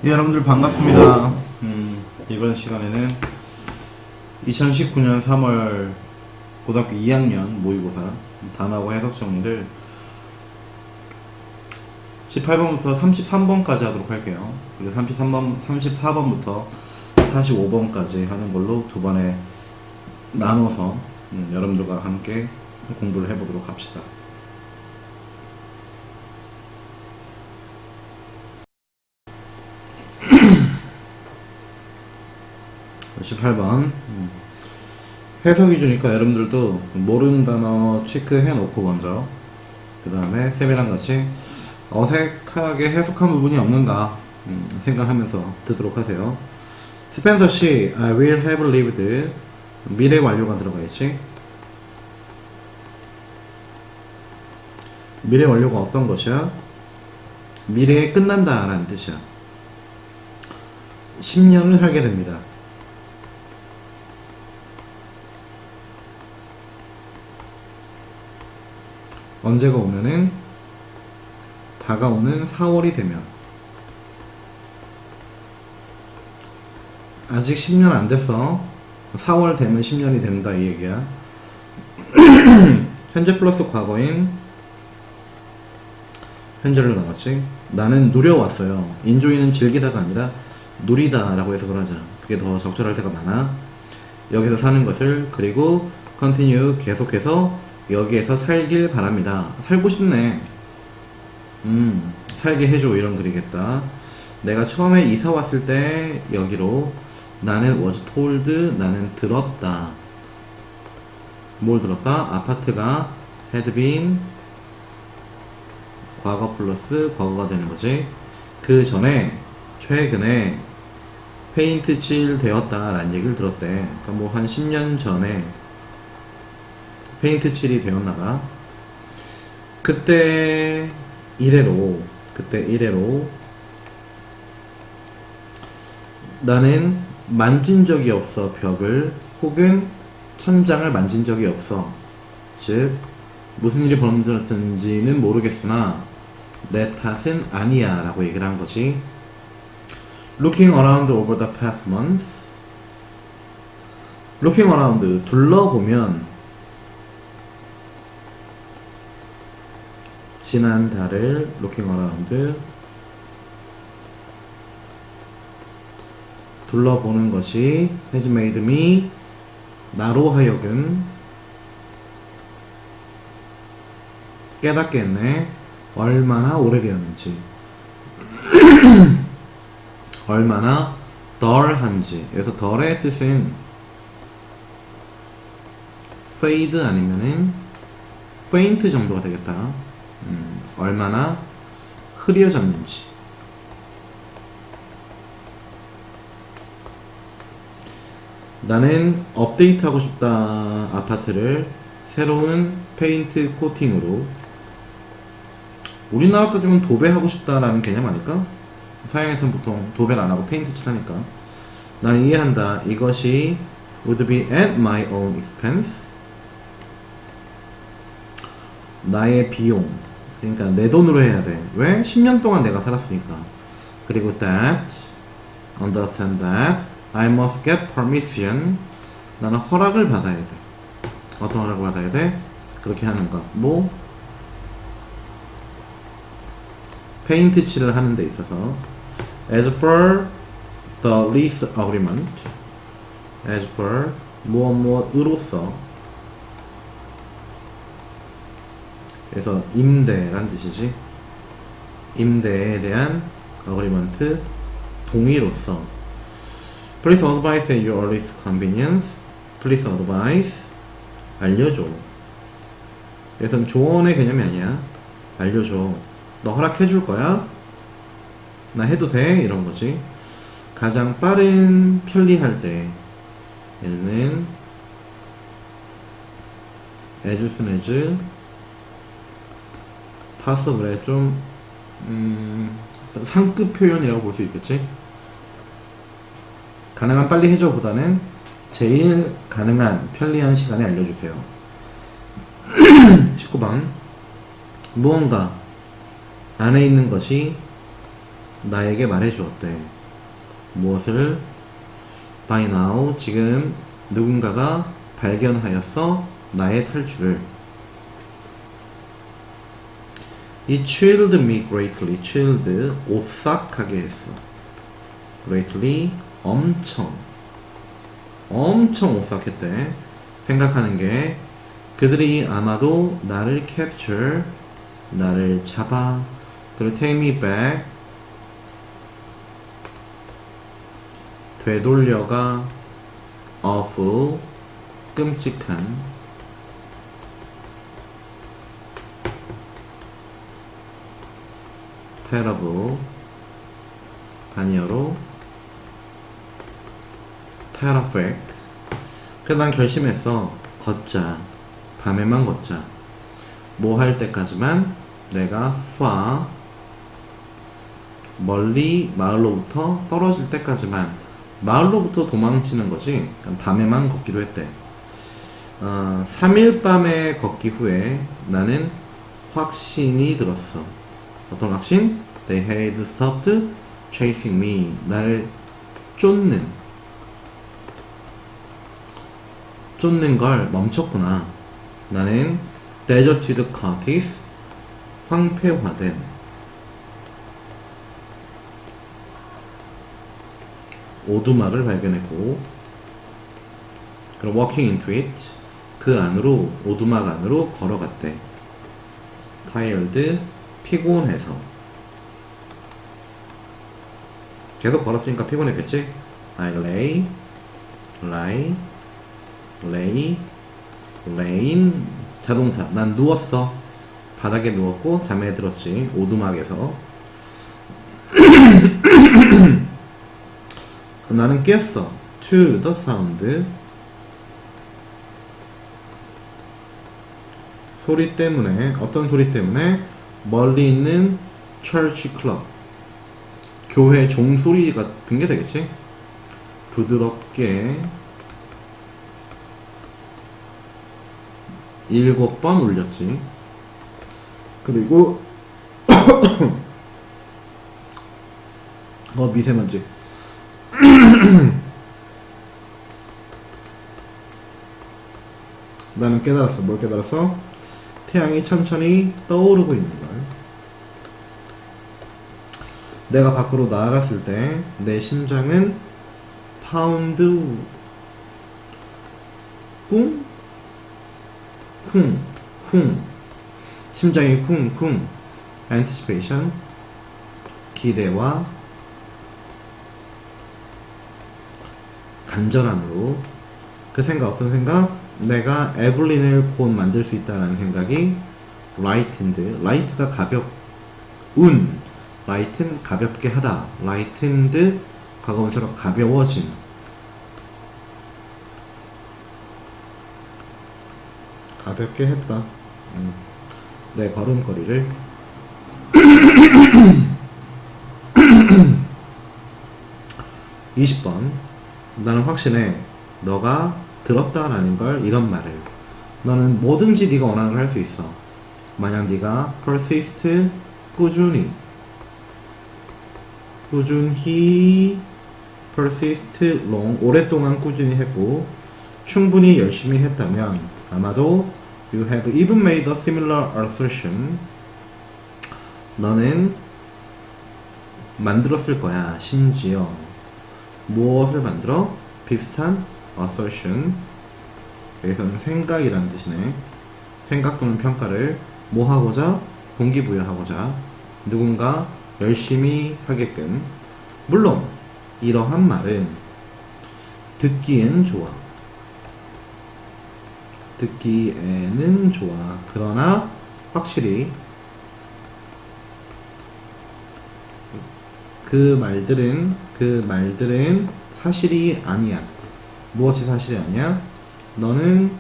예, 여러분들 반갑습니다. 이번 시간에는 2019년 3월 고등학교 2학년 모의고사 단어하고 해석 정리를 18번부터 33번까지 하도록 할게요. 그리고 34번부터 45번까지 하는 걸로 두 번에 나눠서 여러분들과 함께 공부를 해보도록 합시다. 18번 해석 위주니까 여러분들도 모르는 단어 체크해 놓고 먼저 그 다음에 쌤이랑 같이 어색하게 해석한 부분이 없는가 생각하면서 듣도록 하세요. 스펜서 씨, I will have lived. 미래 완료가 들어가 있지. 미래 완료가 어떤 것이야? 미래에 끝난다 라는 뜻이야. 10년을 살게 됩니다. 언제가 오면은 다가오는 4월이 되면, 아직 10년 안 됐어. 4월 되면 10년이 된다 이 얘기야. 현재 플러스 과거인 현재를 나왔지. 나는 누려왔어요. 인조이는 즐기다가 아니라 누리다 라고 해석을 하자. 그게 더 적절할 때가 많아. 여기서 사는 것을, 그리고 continue 계속해서 여기에서 살길 바랍니다. 살고 싶네. 살게 해줘 이런 글이겠다. 내가 처음에 이사 왔을 때 여기로 나는 was told, 나는 들었다. 뭘 들었다? 아파트가 had been 과거 플러스 과거가 되는 거지. 그 전에 최근에 페인트 칠 되었다 라는 얘기를 들었대. 그러니까 뭐 한 10년 전에 페인트 칠이 되었나봐. 그때 이래로 나는 만진 적이 없어 벽을, 혹은 천장을 만진 적이 없어. 즉 무슨 일이 벌어졌는지는 모르겠으나 내 탓은 아니야 라고 얘기를 한 거지. Looking around over the past months. Looking around, 둘러보면 지난 달을 looking around, 둘러보는 것이 has made me, 나로 하여금 깨닫게 했네. 얼마나 오래되었는지, 얼마나 덜한지. 그래서 덜의 뜻은 fade 아니면은 faint 정도가 되겠다. 얼마나 흐려졌는지. 나는 업데이트하고 싶다 아파트를 새로운 페인트 코팅으로. 우리나라 따지면 도배하고 싶다라는 개념 아닐까? 서양에서는 보통 도배를 안하고 페인트 칠하니까. 나는 이해한다. 이것이 would be at my own expense. 나의 비용, 그러니까 내 돈으로 해야 돼. 왜? 10년 동안 내가 살았으니까. 그리고 that, understand that I must get permission. 나는 허락을 받아야 돼. 어떤 허락을 받아야 돼? 그렇게 하는 것. 뭐? 페인트 칠을 하는 데 있어서. As per the lease agreement. As per 무엇으로서. 그래서 임대란 뜻이지. 임대에 대한 agreement, 동의로서. Please advise at your earliest convenience. Please advise, 알려줘. 그래서 조언의 개념이 아니야. 알려줘. 너 허락해줄 거야? 나 해도 돼? 이런 거지. 가장 빠른, 편리할 때. 얘는 as soon as possible의 좀 상급 표현이라고 볼 수 있겠지. 가능한 빨리 해줘 보다는 제일 가능한 편리한 시간에 알려주세요. 19번 무언가 안에 있는 것이 나에게 말해주었대. 무엇을? By now, 지금 누군가가 발견하였어 나의 탈출을. It thrilled me greatly. thrilled, 오싹하게 했어. greatly, 엄청 오싹했대. 생각하는 게 그들이 아마도 나를 capture, 나를 잡아, 그리고 take me back, 되돌려가, awful, 끔찍한, terrible, 반이어로, terrific. 그래서 난 결심했어. 걷자. 밤에만 걷자. 뭐 할 때까지만? 내가 far, 멀리 마을로부터 떨어질 때까지만. 마을로부터 도망치는 거지. 밤에만 걷기로 했대. 3일 밤에 걷기 후에 나는 확신이 들었어. 어떤 확신? They had stopped chasing me. 나를 쫓는 걸 멈췄구나. 나는 deserted Curtis, 황폐화된 오두막을 발견했고, 그럼 walking into it, 그 안으로, 오두막 안으로 걸어갔대. tired, 피곤해서. 계속 걸었으니까 피곤했겠지? I lay, 자동사. 난 누웠어. 바닥에 누웠고 잠에 들었지. 오두막에서. 나는 깼어. to the sound, 소리 때문에. 어떤 소리 때문에? 멀리 있는 church clock, 교회 종소리 같은 게 되겠지. 부드럽게 7번 울렸지. 그리고 미세먼지. 나는 깨달았어. 뭘 깨달았어? 태양이 천천히 떠오르고 있는 걸. 내가 밖으로 나아갔을 때 내 심장은 파운드, 쿵, 심장이 쿵쿵. anticipation, 기대와 간절함으로. 그 생각, 어떤 생각? 내가 에블린을 곧 만들 수 있다는 생각이 lightened, light가 가볍운, lighten 가볍게 하다, lightened 과거분처럼 가벼워진. 가볍게 했다. 내 걸음걸이를. 20번. 나는 확신해. 너가 들었다라는 걸, 이런 말을. 너는 뭐든지 네가 원하는 걸 할 수 있어. 만약 네가 persist, 꾸준히 persist long, 오랫동안 꾸준히 했고 충분히 열심히 했다면 아마도 you have even made a similar assertion, 너는 만들었을 거야. 심지어 무엇을 만들어? 비슷한 assertion. 여기서는 생각이라는 뜻이네. 생각 또는 평가를 뭐 하고자? 동기부여하고자. 누군가 열심히 하게끔. 물론 이러한 말은 듣기엔 좋아. 듣기에는 좋아. 그러나 확실히 그 말들은 사실이 아니야. 무엇이 사실이 아니야? 너는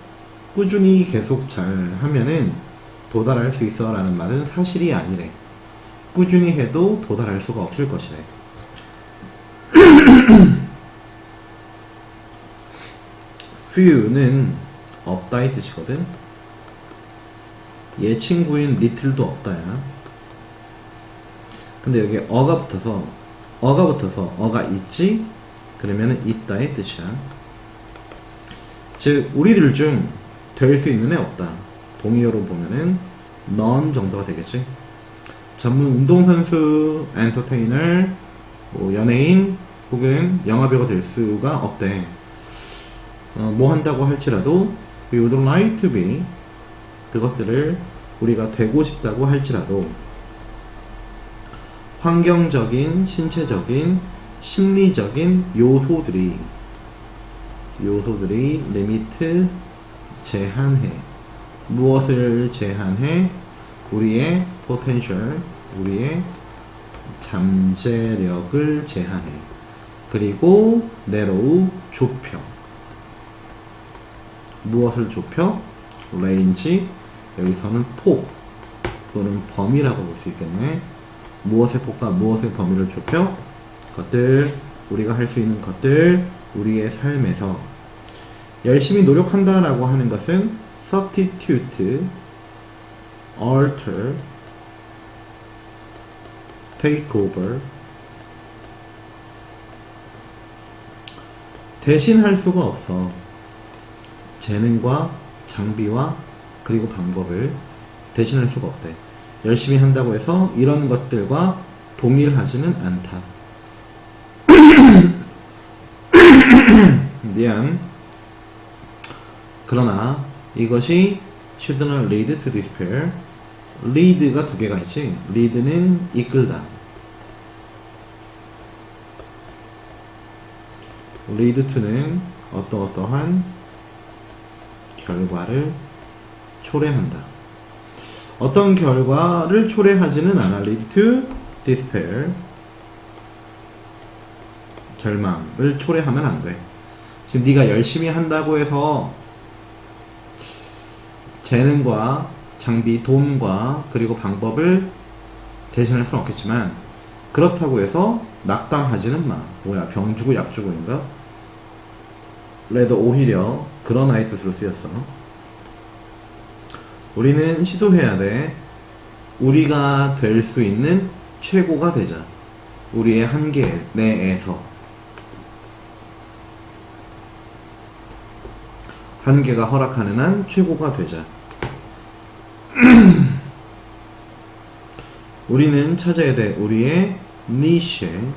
꾸준히 계속 잘 하면은 도달할 수 있어 라는 말은 사실이 아니래. 꾸준히 해도 도달할 수가 없을 것이래. few는 없다의 뜻이거든. 얘 친구인 little도 없다야. 근데 여기 어가 붙어서 어가 있지? 그러면은 있다의 뜻이야. 즉 우리들 중 될 수 있는 애 없다. 동의어로 보면은 none 정도가 되겠지. 전문 운동선수, 엔터테이너, 뭐 연예인 혹은 영화배우가 될 수가 없대. 뭐 한다고 할지라도 we would like to be, 그것들을 우리가 되고 싶다고 할지라도 환경적인, 신체적인, 심리적인 요소들이 리미트, 제한해. 무엇을 제한해? 우리의 potential, 우리의 잠재력을 제한해. 그리고 narrow, 좁혀. 무엇을 좁혀? range, 여기서는 폭 또는 범위라고 볼 수 있겠네. 무엇의 폭과 무엇의 범위를 좁혀? 것들, 우리가 할 수 있는 것들, 우리의 삶에서 열심히 노력한다 라고 하는 것은 substitute, alter, take over, 대신할 수가 없어. 재능과 장비와 그리고 방법을 대신할 수가 없대. 열심히 한다고 해서 이런 것들과 동일하지는 않다. 미안. 그러나 이것이 should not lead to despair. lead가 두 개가 있지. lead는 이끌다. lead to는 어떠한 결과를 초래한다. 어떤 결과를 초래하지는 않아. lead to despair. 결망을 초래하면 안 돼. 지금 네가 열심히 한다고 해서 재능과 장비, 돈과 그리고 방법을 대신할 수는 없겠지만 그렇다고 해서 낙담하지는 마. 뭐야, 병 주고 약 주고인가? 레더 오히려 그런 아이 뜻으로 쓰였어. 우리는 시도해야 돼. 우리가 될 수 있는 최고가 되자. 우리의 한계 내에서. 한계가 허락하는 한 최고가 되자. 우리는 찾아야 돼. 우리의 니che,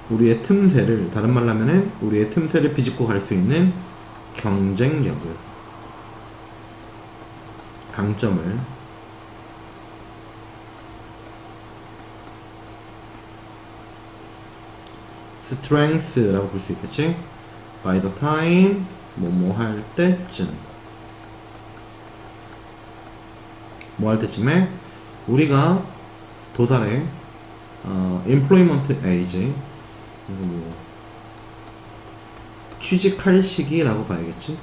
우리의 틈새를, 다른 말로 하면은 우리의 틈새를 비집고 갈 수 있는 경쟁력을, 강점을. strength라고 볼 수 있겠지. by the time, 뭐뭐 할 때쯤. 뭐 할 때쯤에 우리가 도달해 employment age, 뭐 취직할 시기라고 봐야겠지.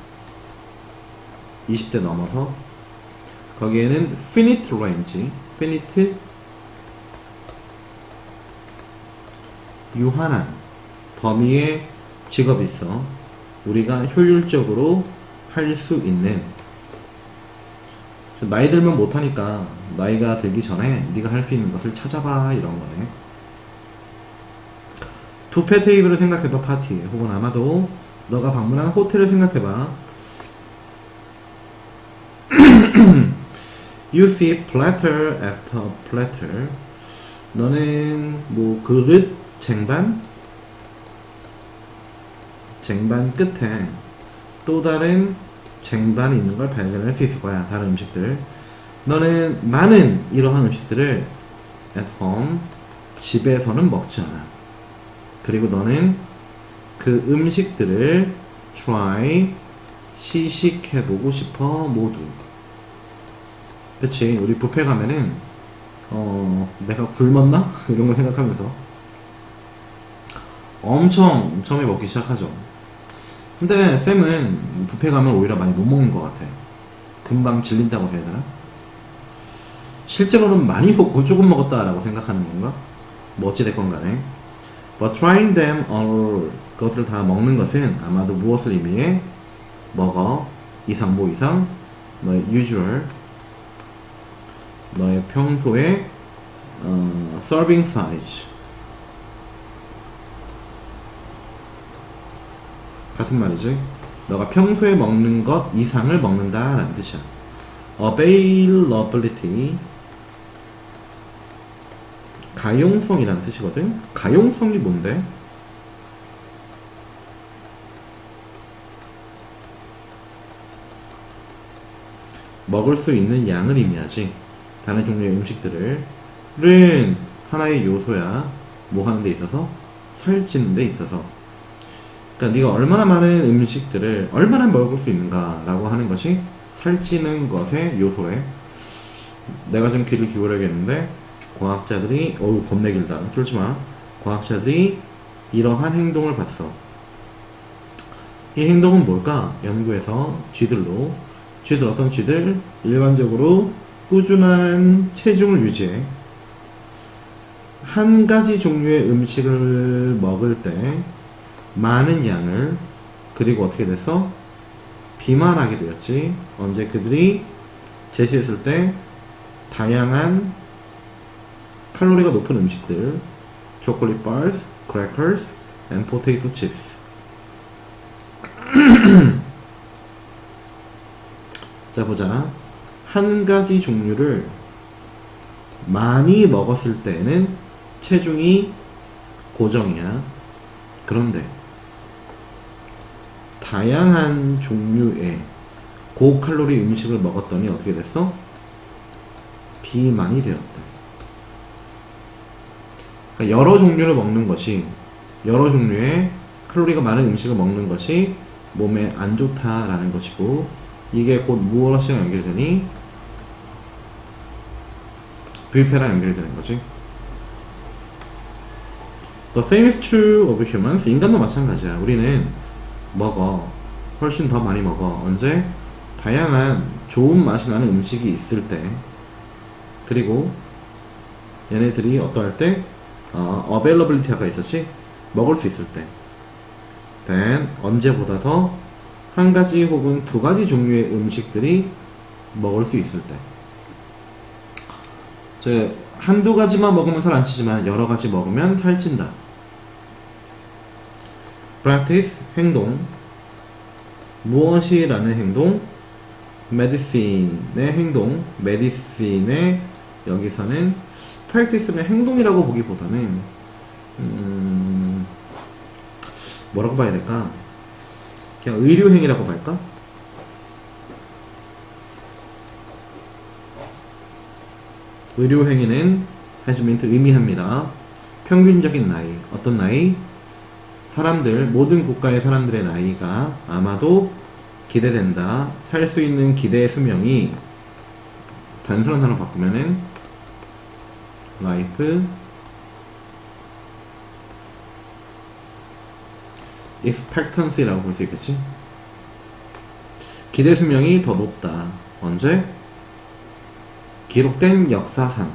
20대 넘어서 거기에는 finite range, finite 유한한 범위의 직업이 있어. 우리가 효율적으로 할 수 있는. 나이 들면 못하니까 나이가 들기 전에 네가 할 수 있는 것을 찾아봐, 이런 거네. 뷔페 테이블을 생각해봐. 파티, 혹은 아마도 너가 방문한 호텔을 생각해봐. You see platter after platter. 너는 뭐 그릇 쟁반 끝에 또 다른 쟁반이 있는 걸 발견할 수 있을 거야. 다른 음식들. 너는 많은 이러한 음식들을 at home, 집에서는 먹지 않아. 그리고 너는 그 음식들을 try, 시식해보고 싶어. 모두. 그치. 우리 뷔페 가면은 내가 굶었나? 이런 걸 생각하면서 엄청 처음에 먹기 시작하죠. 근데 쌤은 뷔페 가면 오히려 많이 못 먹는 것 같아. 금방 질린다고 해야 되나? 실제로는 많이 먹고 조금 먹었다라고 생각하는 건가? 뭐 어찌됐건 간에. But trying them all, 그것들을 다 먹는 것은 아마도 무엇을 의미해? 먹어, 이상 뭐 이상, 너의 usual, 너의 평소에 serving size. 같은 말이지. 너가 평소에 먹는 것 이상을 먹는다 라는 뜻이야. availability. 가용성이라는 뜻이거든. 가용성이 뭔데? 먹을 수 있는 양을 의미하지. 다른 종류의 음식들은 하나의 요소야. 뭐 하는 데 있어서? 살찌는 데 있어서. 그러니까 네가 얼마나 많은 음식들을 얼마나 먹을 수 있는가 라고 하는 것이 살찌는 것의 요소래. 내가 좀 귀를 기울여야겠는데, 과학자들이 겁내 길다. 쫄지마. 과학자들이 이러한 행동을 봤어. 이 행동은 뭘까? 연구에서 쥐들 어떤 쥐들? 일반적으로 꾸준한 체중을 유지해. 한 가지 종류의 음식을 먹을 때 많은 양을, 그리고 어떻게 됐어? 비만하게 되었지. 언제? 그들이 제시했을 때 다양한 칼로리가 높은 음식들, 초콜릿 바스, 크래커스, and 포테이토 칩스. 자, 보자. 한 가지 종류를 많이 먹었을 때는 체중이 고정이야. 그런데 다양한 종류의 고칼로리 음식을 먹었더니 어떻게 됐어? 비만이 되었다. 그러니까 여러 종류를 먹는 것이, 여러 종류의 칼로리가 많은 음식을 먹는 것이 몸에 안 좋다라는 것이고, 이게 곧 무엇이랑 연결되니? 불쾌랑 연결되는 거지. The same is true of humans. 인간도 마찬가지야. 우리는 먹어. 훨씬 더 많이 먹어. 언제? 다양한 좋은 맛이 나는 음식이 있을 때. 그리고 얘네들이 어떠할 때? availability가 있었지? 먹을 수 있을 때. then 언제보다 더 한 가지 혹은 두 가지 종류의 음식들이 먹을 수 있을 때. 한두 가지만 먹으면 살 안 찌지만 여러 가지 먹으면 살찐다. practice, 행동. 무엇이라는 행동? medicine의 행동. medicine의 여기서는 practice는 행동이라고 보기보다는 뭐라고 봐야 될까? 그냥 의료행위라고 할까? 의료행위는 has meant 의미합니다. 평균적인 나이. 어떤 나이? 사람들, 모든 국가의 사람들의 나이가 아마도 기대된다. 살 수 있는 기대의 수명이 단순한 단어로 바꾸면은 life expectancy라고 볼 수 있겠지. 기대 수명이 더 높다. 언제? 기록된 역사상.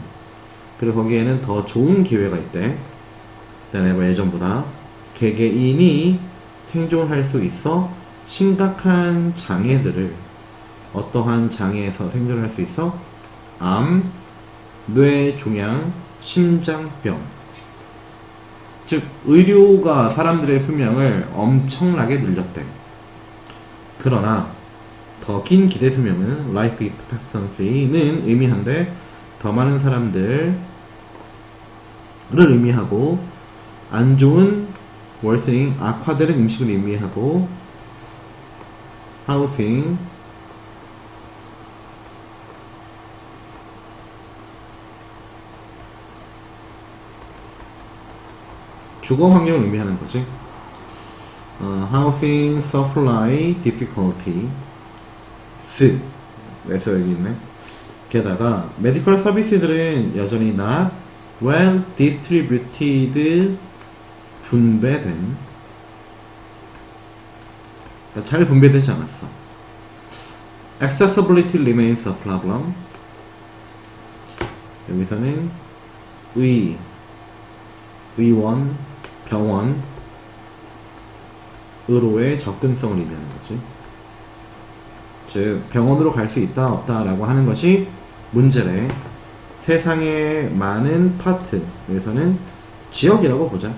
그리고 거기에는 더 좋은 기회가 있대. 내가 예전보다 개개인이 생존할 수 있어. 심각한 장애들을, 어떠한 장애에서 생존할 수 있어? 암, 뇌종양, 심장병. 즉 의료가 사람들의 수명을 엄청나게 늘렸대. 그러나 더 긴 기대 수명은 life expectancy는 의미한데 더 많은 사람들을 의미하고, 안 좋은 worsening, 악화되는 음식을 의미하고, housing, 주거 환경을 의미하는 거지. housing supply difficulty. 그래서 여기 있네. 게다가 메디컬 서비스들은 여전히 not well distributed, 분배된, 그러니까 잘 분배되지 않았어. accessibility remains a problem. 여기서는 의원, 병원, 으로의 접근성을 의미하는 거지. 즉 병원으로 갈 수 있다 없다 라고 하는 것이 문제래. 세상의 많은 파트에서는 지역이라고 보자.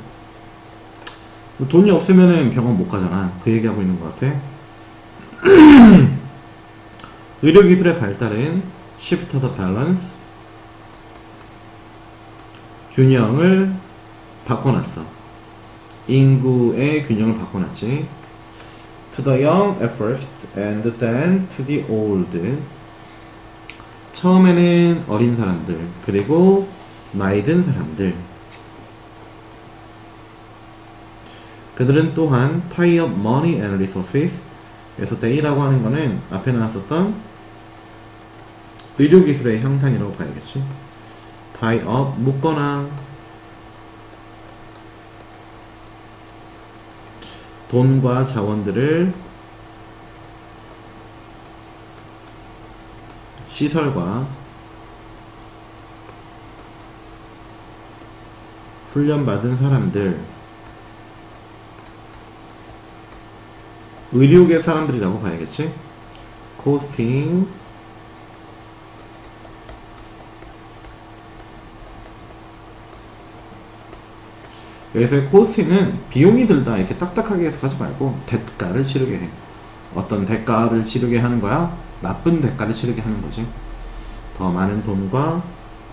돈이 없으면은 병원 못 가잖아. 그 얘기하고 있는 것 같아. 의료기술의 발달은 shift the balance, 균형을 바꿔놨어. 인구의 균형을 바꿔놨지. To the young at first and then to the old. 처음에는 어린 사람들, 그리고 나이 든 사람들. 그들은 또한 tie up money and resources. 그래서 they라고 하는 거는 앞에 나왔었던 의료기술의 형상이라고 봐야겠지. tie up, 묶거나, 돈과 자원들을 시설과 훈련받은 사람들, 의료계 사람들이라고 봐야겠지. costing, 여기서의 costing은 비용이 들다 이렇게 딱딱하게 해석하지 말고 대가를 치르게 해. 어떤 대가를 치르게 하는 거야? 나쁜 대가를 치르게 하는 거지. 더 많은 돈과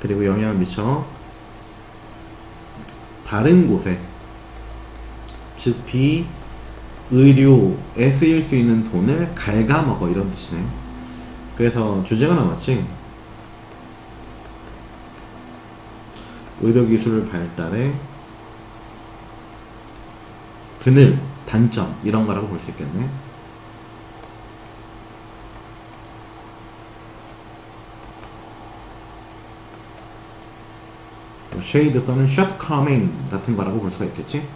그리고 영향을 미쳐 다른 곳에, 즉 비의료에 쓰일 수 있는 돈을 갉아먹어, 이런 뜻이네. 그래서 주제가 나왔지. 의료기술 발달에 그늘, 단점, 이런 거라고 볼 수 있겠네. 쉐이드 또는 shortcoming 같은 거라고 볼 수가 있겠지.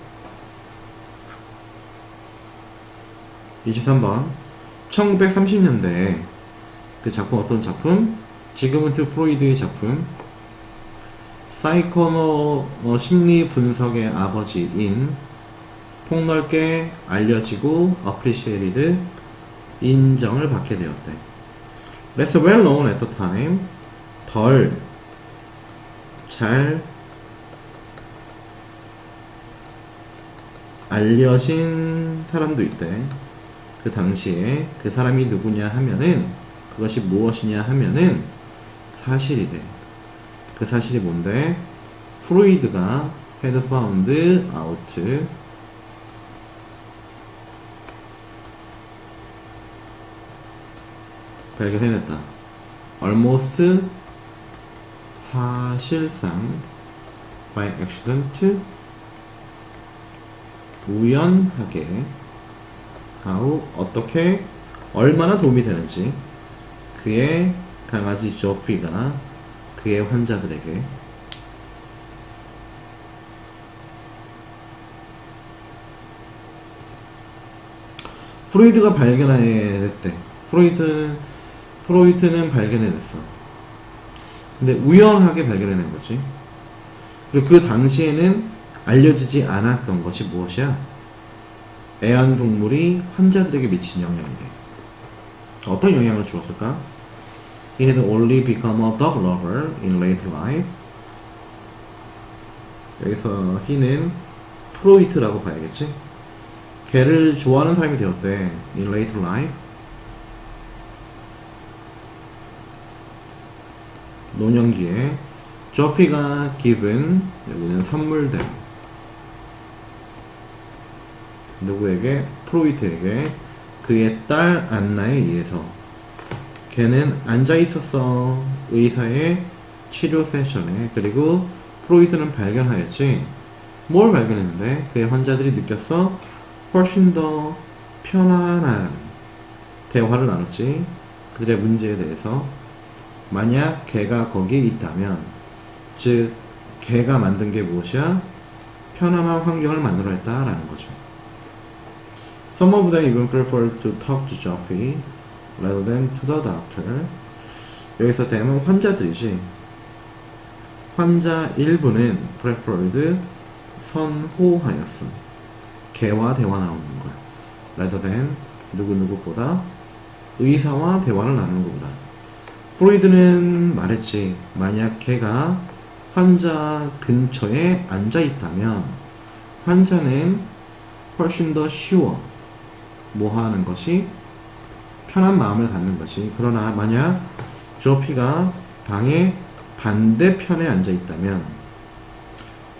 23번 1930년대에 그 작품, 어떤 작품? 지그문트 프로이드의 작품, 심리 분석의 아버지인, 폭넓게 알려지고 appreciated, 인정을 받게 되었대. less well known at the time, 덜 잘 알려진 사람도 있대. 그 당시에 그 사람이 누구냐 하면은, 그것이 무엇이냐 하면은 사실이래. 그 사실이 뭔데? 프로이드가 had found out, 발견해냈다. almost, 사실상, by accident, 우연하게, how, 어떻게, 얼마나 도움이 되는지, 그의 강아지 조피가 그의 환자들에게 프로이드가 발견했대. 프로이트는 발견해냈어. 근데 우연하게 발견해낸 거지. 그리고 그 당시에는 알려지지 않았던 것이 무엇이야? 애완동물이 환자들에게 미친 영향이래. 어떤 영향을 주었을까? He had only become a dog lover in late life. 여기서 he는 프로이트라고 봐야겠지? 개를 좋아하는 사람이 되었대. in late life. 노년기에 조피가 given, 여기는 선물된, 누구에게? 프로이트에게, 그의 딸 안나에 의해서. 걔는 앉아있었어, 의사의 치료 세션에. 그리고 프로이트는 발견하였지. 뭘 발견했는데? 그의 환자들이 느꼈어 훨씬 더 편안한 대화를 나눴지. 그들의 문제에 대해서. 만약 걔가 거기에 있다면, 즉 걔가 만든 게 무엇이야? 편안한 환경을 만들어냈다라는 거죠. Some of them even preferred to talk to Joffrey rather than to the doctor. 여기서 them은 환자들이지. 환자 일부는 preferred, 선호하였음. 걔와 대화 나오는 거야. rather than, 누구누구보다, 의사와 대화를 나누는 것보다. 프로이드는 말했지. 만약 걔가 환자 근처에 앉아 있다면 환자는 훨씬 더 쉬워. 뭐 하는 것이? 편한 마음을 갖는 것이. 그러나 만약 조피가 방의 반대편에 앉아 있다면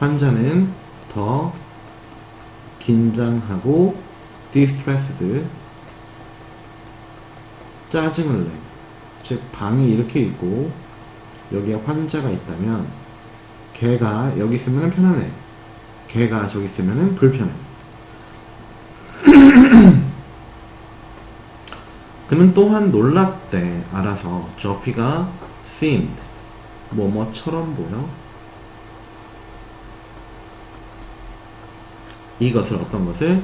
환자는 더 긴장하고 distressed, 짜증을 내. 즉 방이 이렇게 있고 여기에 환자가 있다면 걔가 여기 있으면 편안해. 걔가 저기 있으면 불편해. 그는 또한 놀랍대. 알아서 조피가 seemed 뭐뭐처럼 보여. 이것을 어떤 것을?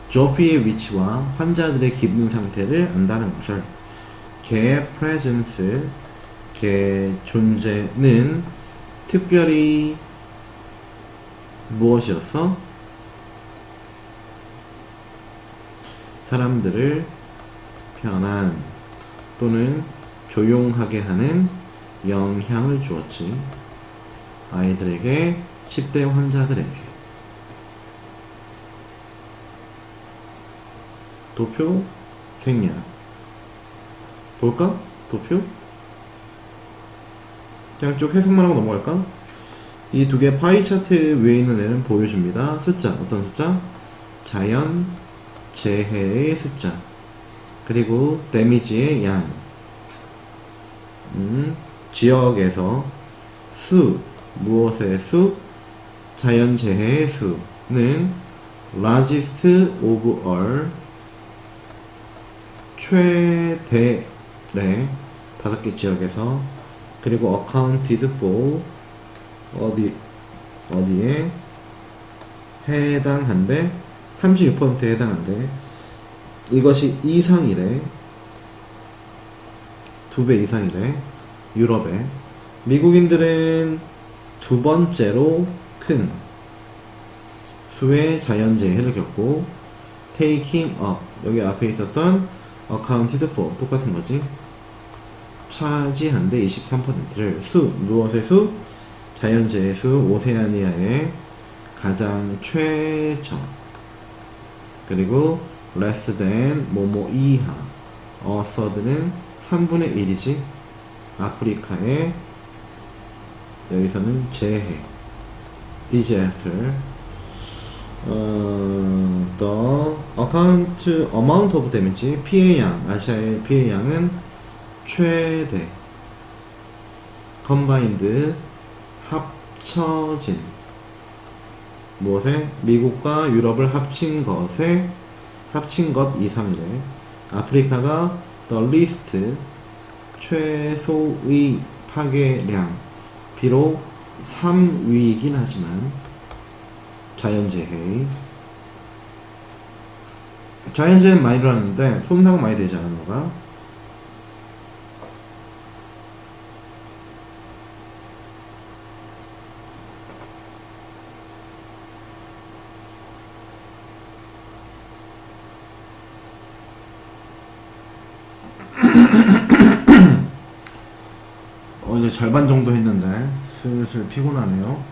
조피의 위치와 환자들의 기분 상태를 안다는 것을. 걔의 presence, 걔의 존재는 특별히 무엇이었어? 사람들을 편안 또는 조용하게 하는 영향을 주었지. 아이들에게, 10대 환자들에게. 도표, 생략. 볼까? 도표? 그냥 쭉 해석만 하고 넘어갈까? 이 두 개 파이 차트 위에 있는 애는 보여줍니다. 숫자, 어떤 숫자? 자연, 재해의 숫자. 그리고 데미지의 양. 지역에서 수, 무엇의 수? 자연재해의 수는 largest of all, 최대의 5개 지역에서. 그리고 accounted for, 어디에 해당한대? 36%에 해당한대. 이것이 이상이래. 2배 이상이래. 유럽에. 미국인들은 두 번째로 큰 수의 자연재해를 겪고 taking up, 여기 앞에 있었던 accounted for 똑같은 거지. 차지한대 23%를. 수, 무엇의 수? 자연재해 수, 오세아니아의 가장 최저. 그리고 less than, 뭐뭐 이하. a third는 3분의 1이지. 아프리카의, 여기서는 재해, disaster. the amount of damage, 피해 양, 아시아의 피해 양은 최대. combined, 합쳐진. 무엇에? 미국과 유럽을 합친 것 이상이래. 아프리카가 the least, 최소의 파괴량. 비록 3위이긴 하지만 자연재해는 많이 일어났는데 손상 많이 되지 않았는가? 이제 절반 정도 했는데 슬슬 피곤하네요.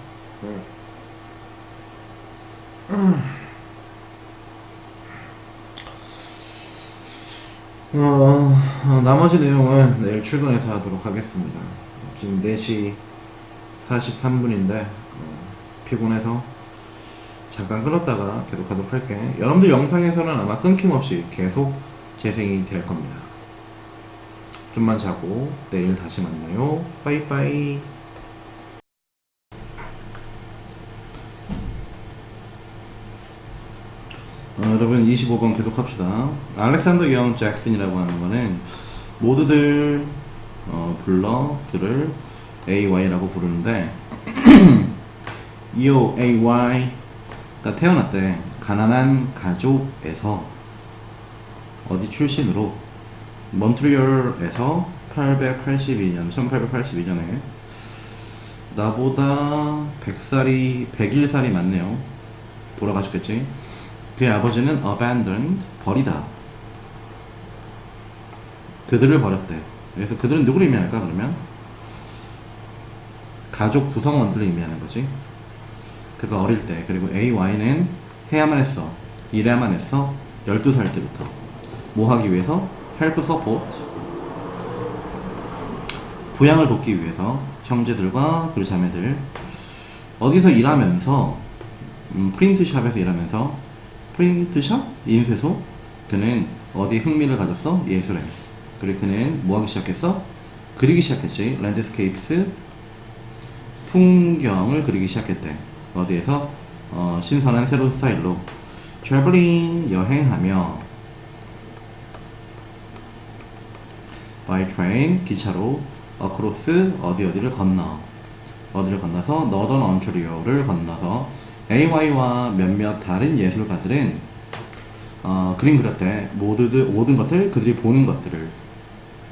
나머지 내용은 내일 출근해서 하도록 하겠습니다. 지금 4시 43분인데 피곤해서 잠깐 끊었다가 계속 하도록 할게. 여러분들 영상에서는 아마 끊김없이 계속 재생이 될 겁니다. 좀만 자고 내일 다시 만나요. 빠이빠이. 여러분 25번 계속 합시다. 알렉산더 영 잭슨이라고 하는 거는 모두들 불러 그를 AY라고 부르는데 요 AY가 태어났대. 가난한 가족에서 어디 출신으로 몬트리올에서 1882년에 나보다 101살이 많네요. 돌아가셨겠지. 그의 아버지는 abandoned, 버리다. 그들을 버렸대. 그래서 그들은 누구를 의미할까 그러면? 가족 구성원들을 의미하는 거지. 그가 어릴 때. 그리고 AY는 해야만 했어, 일해야만 했어, 12살 때부터. 뭐 하기 위해서? help support, 부양을 돕기 위해서 형제들과 그리고 자매들. 어디서 일하면서? 프린트샵에서 일하면서. 프린트샵? 인쇄소? 그는 어디에 흥미를 가졌어? 예술에. 그리고 그는 뭐 하기 시작했어? 그리기 시작했지. 랜드스케이프스, 풍경을 그리기 시작했대. 어디에서? 신선한 새로운 스타일로. traveling, 여행하며. by train, 기차로. across, 어디를 건너. 어디를 건너서 northern Ontario를 건너서. AY와 몇몇 다른 예술가들은 그림 그렸대. 모든 것들, 그들이 보는 것들을.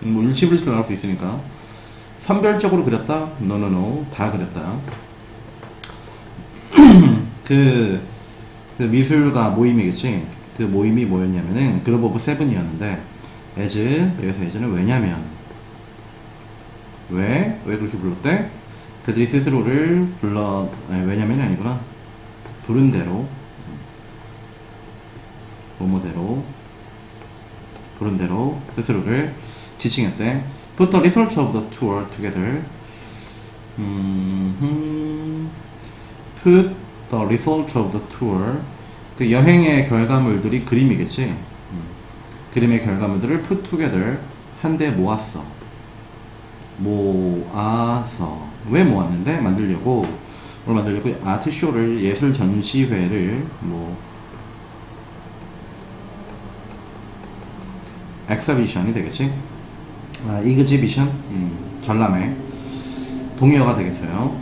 뭐 일치불치로 나올 수 있으니까. 선별적으로 그렸다? No. 다 그렸다. 그 미술가 모임이겠지. 그 모임이 뭐였냐면은 그룹 오브 세븐이었는데, as, 여기서 as는 왜냐면. 왜 그렇게 불렀대? 그들이 스스로를 왜냐면이 아니구나. 부른 대로, 뭐뭐대로, 부른 대로 스스로를 지칭했대. Put the results of the tour together. Put the results of the tour. 그 여행의 결과물들이 그림이겠지. 그림의 결과물들을 put together, 한데 모았어. 모아서. 왜 모았는데? 만들려고. 뭘 만들려고? 아트쇼를, 예술 전시회를, 엑서비션이 되겠지. 이그지비션, 전람회, 동요가 되겠어요.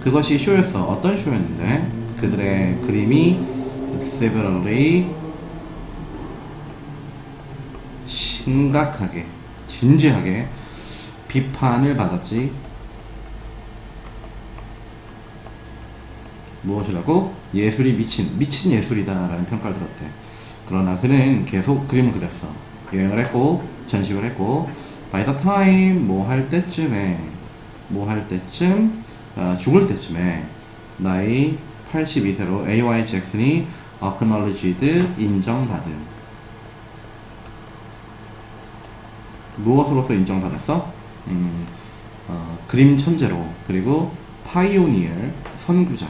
그것이 쇼였어. 어떤 쇼였는데? 그들의 그림이 severely, 심각하게, 진지하게 비판을 받았지. 무엇이라고? 예술이 미친 예술이다 라는 평가를 들었대. 그러나 그는 계속 그림을 그렸어. 여행을 했고 전시를 했고, by the time 뭐 할 때쯤, 죽을 때쯤에 나이 82세로 AY 잭슨이 acknowledged, 인정받은. 무엇으로서 인정받았어? 그림 천재로. 그리고 pioneer, 선구자.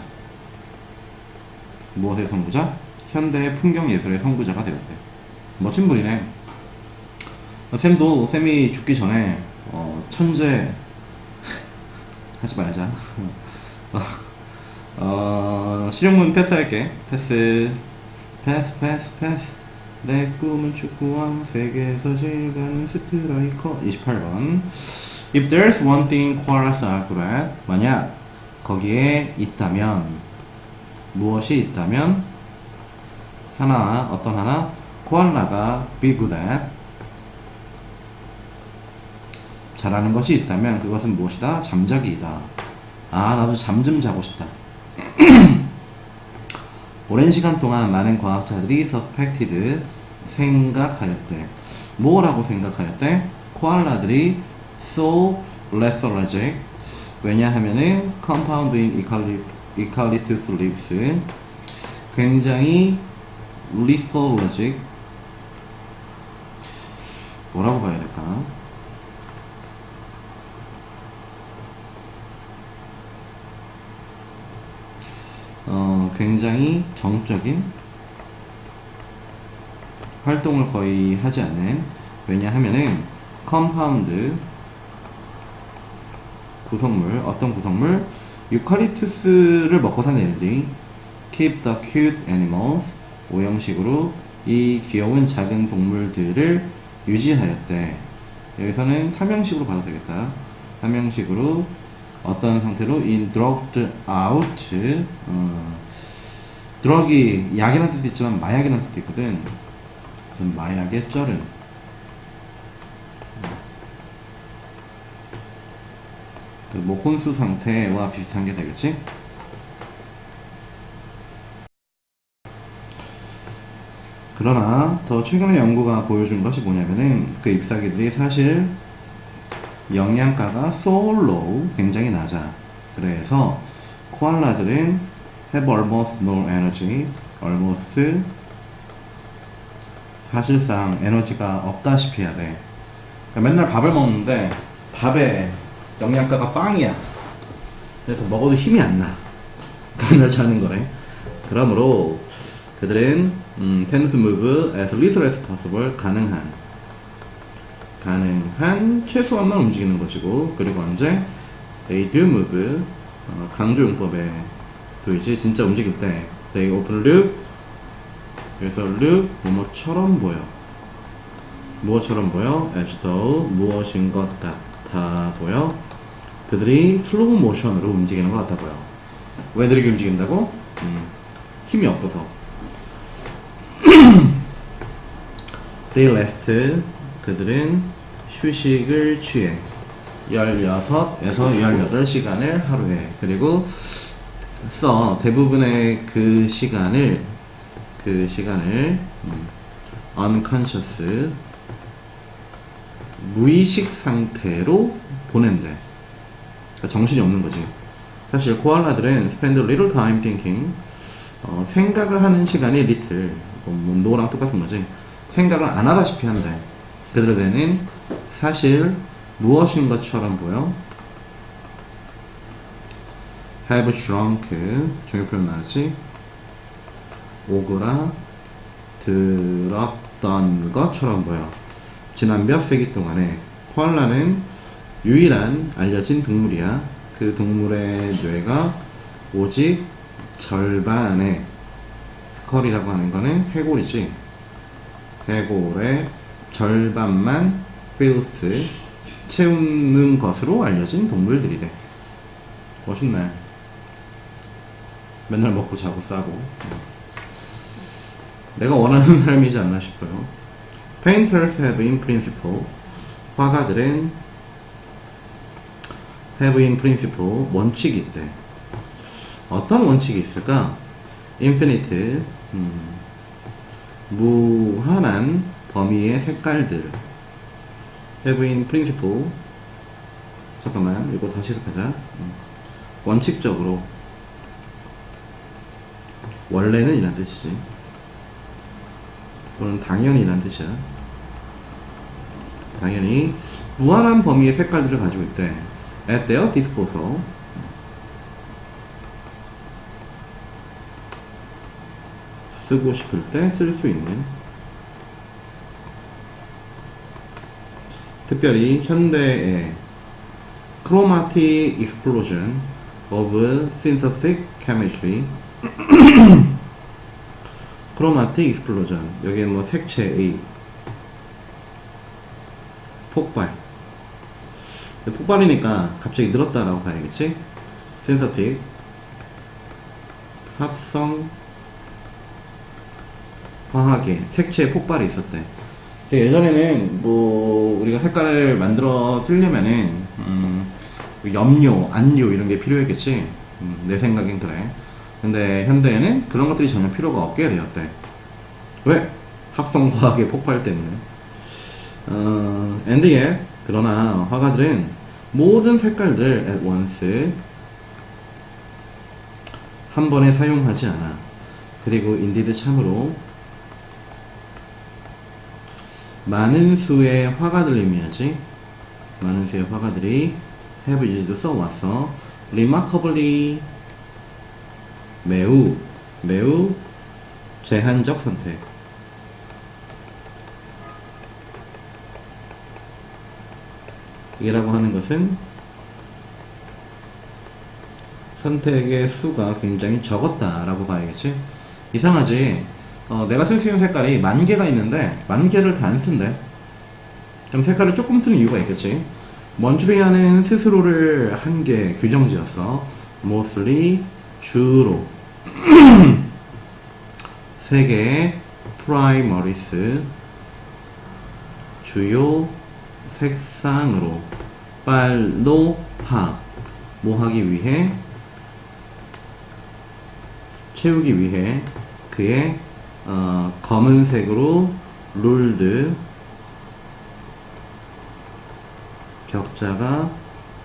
무엇의 선구자? 현대 풍경 예술의 선구자가 되었대. 멋진 분이네. 쌤이 죽기 전에 천재 하지 말자. 실용문 패스할게. 패스. 내 꿈은 축구왕, 세계에서 제일 가는 스트라이커. 28번. If there's one thing koalas are good at, 만약 거기에 있다면, 무엇이 있다면, 어떤 하나, 코알라가 be good at, 잘하는 것이 있다면 그것은 무엇이다? 잠자기이다. 나도 잠 좀 자고 싶다. 오랜 시간 동안 많은 과학자들이 suspected, 생각하였대. 뭐라고 생각하였대? 코알라들이 so lethargic, 왜냐하면은 compounding eucalyptus leaves, 굉장히 lethargic, 뭐라고 봐야 될까? 굉장히 정적인 활동을 거의 하지 않는. 왜냐하면은 compound, 구성물, 어떤 구성물? 유칼립투스를 먹고 사는 애들이 keep the cute animals, 오형식으로 이 귀여운 작은 동물들을 유지하였대. 여기서는 삼형식으로 봐도 되겠다. 삼형식으로 어떤 상태로 in drugged out, 드럭이 약이라는 뜻도 있지만 마약이라는 뜻도 있거든. 무슨 마약의 쩔은, 뭐 혼수 상태와 비슷한 게 되겠지. 그러나 더 최근의 연구가 보여준 것이 뭐냐면은 그 잎사귀들이 사실 영양가가 so low, 굉장히 낮아. 그래서 코알라들은 have almost no energy, almost 사실상 에너지가 없다시피 해야 돼. 그러니까 맨날 밥을 먹는데 밥에 영양가가 빵이야. 그래서 먹어도 힘이 안 나. 맨날 자는 거래. 그러므로 그들은 tend to move as little as possible, 가능한 최소한만 움직이는 것이고, 그리고 언제 they do move, 강조용법에 도이지 진짜 움직일 때 they often look, 그래서 look 뭐뭐처럼 보여. 무엇처럼 보여? as though 무엇인 것 같아 보여. 그들이 슬로우 모션으로 움직이는 것 같아 보여. 왜 느리게 움직인다고? 힘이 없어서. They rest, 그들은 휴식을 취해. 16에서 18시간을 하루에. 그리고 대부분의 그 시간을 unconscious, 무의식 상태로 보낸대. 그러니까 정신이 없는 거지. 사실 코알라들은 spend a little time thinking, 생각을 하는 시간이 little, 노랑 똑같은 거지. 생각을 안 하다시피 한대. 그들에게는 사실 무엇인 것처럼 보여. have shrunk, 중요 표현 나지. 들었던 것처럼 보여. 지난 몇 세기 동안에 코알라는 유일한 알려진 동물이야. 그 동물의 뇌가 오직 절반의, 스컬이라고 하는 거는 해골이지. 해골의 절반만 fills, 채우는 것으로 알려진 동물들이래. 멋있네. 맨날 먹고 자고 싸고. 내가 원하는 삶이지 않나 싶어요. Painters have in principle, 화가들은 have in principle, 원칙이 있대. 어떤 원칙이 있을까? Infinite, 무한한 범위의 색깔들. have in principle, 잠깐만 이거 다시 해석하자. 원칙적으로, 원래는 이란 뜻이지. 또는 당연히 이란 뜻이야. 당연히 무한한 범위의 색깔들을 가지고 있대. at their disposal, 쓰고 싶을 때 쓸 수 있는. 특별히 현대의 chromatic explosion of synthetic chemistry, chromatic explosion, 여기에 뭐 색채의 폭발. 폭발이니까 갑자기 늘었다라고 봐야겠지? synthetic, 합성 화학의 색채의 폭발이 있었대. 예전에는 뭐 우리가 색깔을 만들어 쓰려면은 염료, 안료 이런 게 필요했겠지. 내 생각엔 그래. 근데 현대에는 그런 것들이 전혀 필요가 없게 되었대. 왜? 합성 화학의 폭발 때문에. and yet, 그러나 화가들은 모든 색깔들 at once, 한 번에 사용하지 않아. 그리고 indeed, 참으로 많은 수의 화가들 의미하지. 많은 수의 화가들이 have used, 써왔어. remarkably, 매우 제한적 선택. 이라고 하는 것은 선택의 수가 굉장히 적었다라고 봐야겠지. 이상하지? 내가 쓸 수 있는 색깔이 10,000개가 있는데 10,000개를 다 안 쓴대. 그럼 색깔을 조금 쓰는 이유가 있겠지. 먼주리아는 스스로를 한계 규정 지었어. mostly, 주로. 세 개의 primaries, 주요 색상으로. 빨로 파, 뭐 하기 위해? 채우기 위해 그의 검은색으로 룰드, 격자가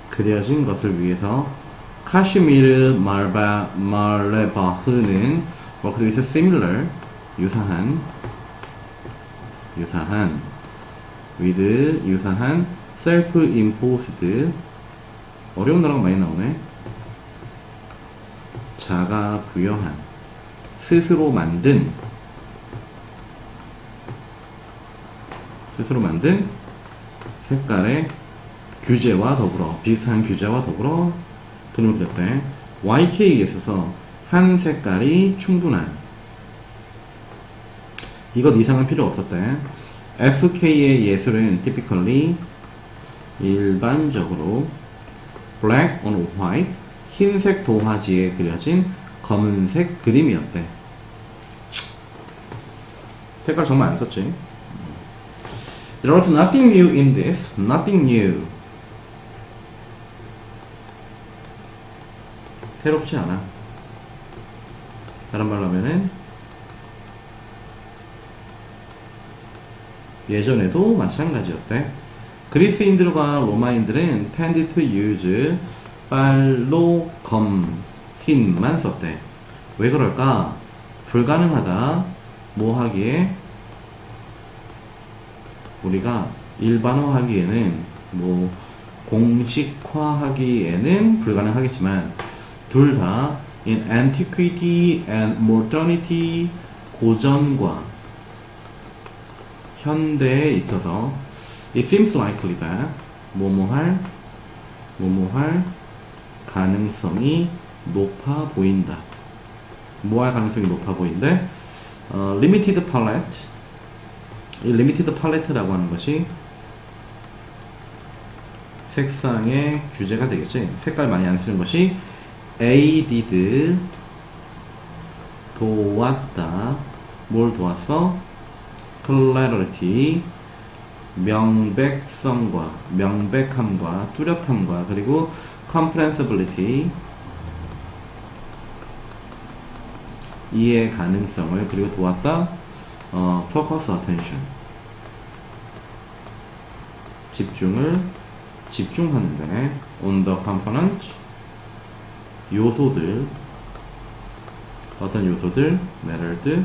그려진 것을 위해서 카시미르 말레바흐는 worked with similar 유사한 with 유사한 self-imposed 어려운 단어가 많이 나오네. 자가 부여한 스스로 만든 색깔의 규제와 더불어 비슷한 규제와 더불어 그림을 그렸대. YK에 있어서 한 색깔이 충분한 이것 이상은 필요 없었대. FK의 예술은 typically 일반적으로 black on white 흰색 도화지에 그려진 검은색 그림이었대. 색깔 정말 안 썼지. There was nothing new in this. Nothing new. 새롭지 않아. 다른 말로 하면은 예전에도 마찬가지였대. 그리스인들과 로마인들은 tended to use 빨로 검 흰만 썼대. 왜 그럴까? 불가능하다. 뭐 하기에? 우리가 일반화하기에는 뭐 공식화하기에는 불가능하겠지만 둘 다 in antiquity and modernity 고전과 현대에 있어서 it seems likely that 뭐뭐할 가능성이 높아 보인다. 뭐할 가능성이 높아 보인대? limited palette. 이 limited palette라고 하는 것이 색상의 규제가 되겠지. 색깔 많이 안 쓰는 것이 aided 도왔다. 뭘 도왔어? clarity 명백함과 뚜렷함과 그리고 comprehensibility 이해 가능성을 그리고 도왔다. focus attention 집중하는데 on the component 요소들 어떤 요소들 mattered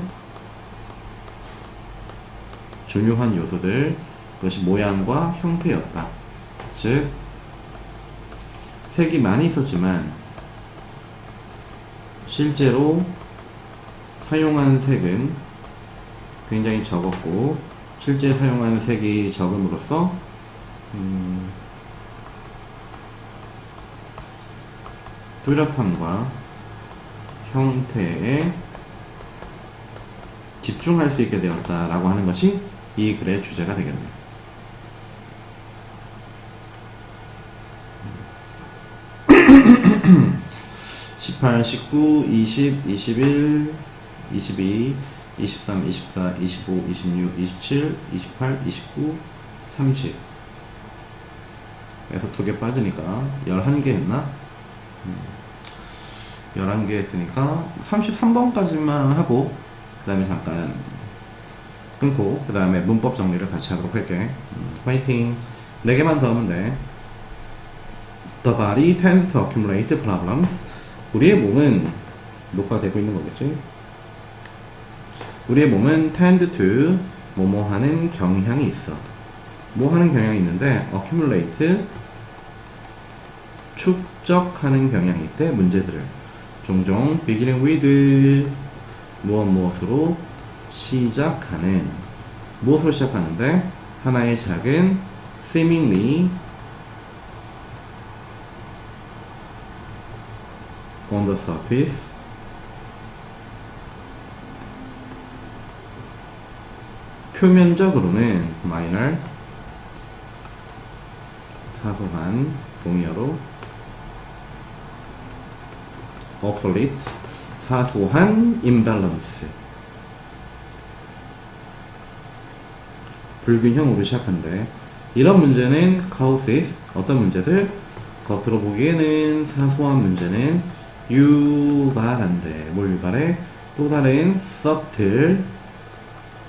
중요한 요소들 그것이 모양과 형태였다. 즉 색이 많이 있었지만 실제로 사용한 색은 굉장히 적었고 실제 사용한 색이 적음으로써 뚜렷함과 형태에 집중할 수 있게 되었다라고 하는 것이 이 글의 주제가 되겠네요. 18, 19, 20, 21, 22, 23, 24, 25, 26, 27, 28, 29, 30 에서 2개 빠지니까 11개 했나? 11개 했으니까 33번까지만 하고 그 다음에 잠깐 끊고 그 다음에 문법 정리를 같이 하도록 할게. 화이팅. 4개만 더 하면 돼. The body tends to accumulate problems. 우리의 몸은 녹화되고 있는 거겠지. 우리의 몸은 tend to 뭐뭐 하는 경향이 있어. 뭐 하는 경향이 있는데 accumulate 축적하는 경향이 있대. 문제들을 종종 beginning with 무엇으로 시작하는 무엇으로 시작하는데 하나의 작은 seemingly on the surface 표면적으로는 minor 사소한 동의어로 obsolete 사소한 imbalance 불균형으로 시작한대. 이런 문제는 causes 어떤 문제들 겉으로 보기에는 사소한 문제는 유발한대. 뭘 유발해? 또 다른 subtle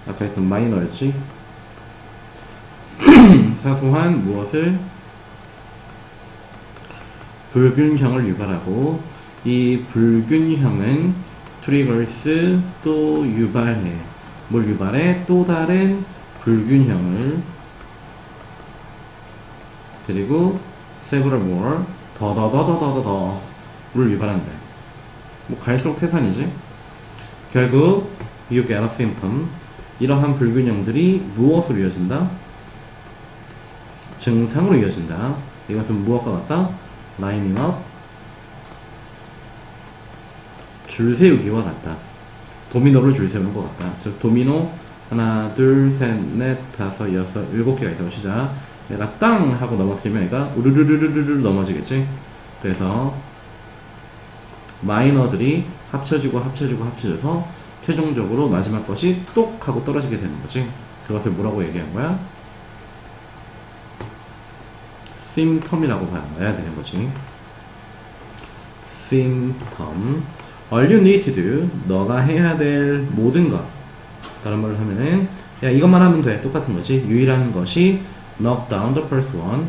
아까 했던 마이너였지. 사소한 무엇을 불균형을 유발하고 이 불균형은 triggers 또 유발해. 뭘 유발해? 또 다른 불균형을 그리고 several more 더를 유발한대. 뭐 갈수록 태산이지. 결국 you get a symptom. 이러한 불균형들이 무엇으로 이어진다? 증상으로 이어진다. 이것은 무엇과 같다? lining up 줄 세우기와 같다. 도미노를 줄 세우는 것 같다. 즉 도미노 하나 둘 셋 넷 다섯 여섯 일곱 개가 있다고 시작. 내가 땅 하고 넘어뜨리면 얘가 우르르르르르 넘어지겠지. 그래서 마이너들이 합쳐져서 최종적으로 마지막 것이 똑 하고 떨어지게 되는 거지. 그것을 뭐라고 얘기한 거야? symptom이라고 봐야 되는 거지. symptom. All you need to do. 너가 해야 될 모든 것. 다른 말로 하면은 야 이것만 하면 돼. 똑같은 거지. 유일한 것이 knock down the first one.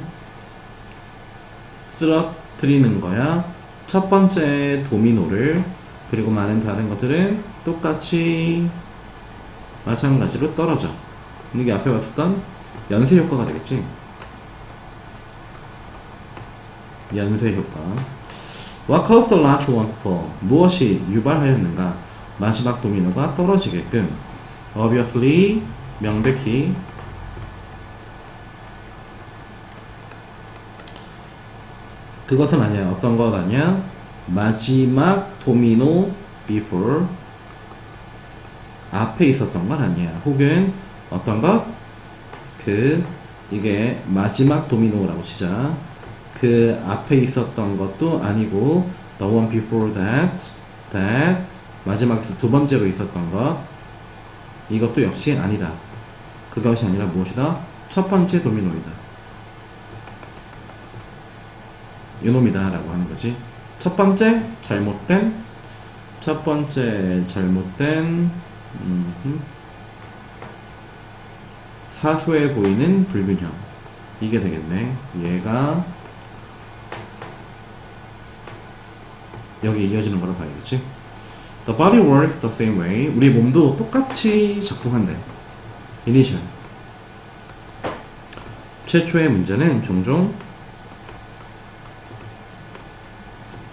쓰러뜨리는 거야. 첫 번째 도미노를. 그리고 많은 다른 것들은 똑같이 마찬가지로 떨어져. 이게 앞에 봤었던 연쇄 효과가 되겠지. 연쇄 효과. What caused the last one to fall? 무엇이 유발하였는가? 마지막 도미노가 떨어지게끔. Obviously, 명백히 그것은 아니야. 어떤 것 아니야? 마지막 도미노 before 앞에 있었던 건 아니야. 혹은 어떤 것? 이게 마지막 도미노라고 시작. 그 앞에 있었던 것도 아니고 the one before that 마지막에서 두 번째로 있었던 것 이것도 역시 아니다. 그것이 아니라 무엇이다? 첫 번째 도미노이다. 이놈이다 라고 하는 거지. 첫 번째 잘못된 사소해 보이는 불균형. 이게 되겠네. 얘가 여기 이어지는 거로 봐야겠지. The body works the same way. 우리 몸도 똑같이 작동한대. Initial. 최초의 문제는 종종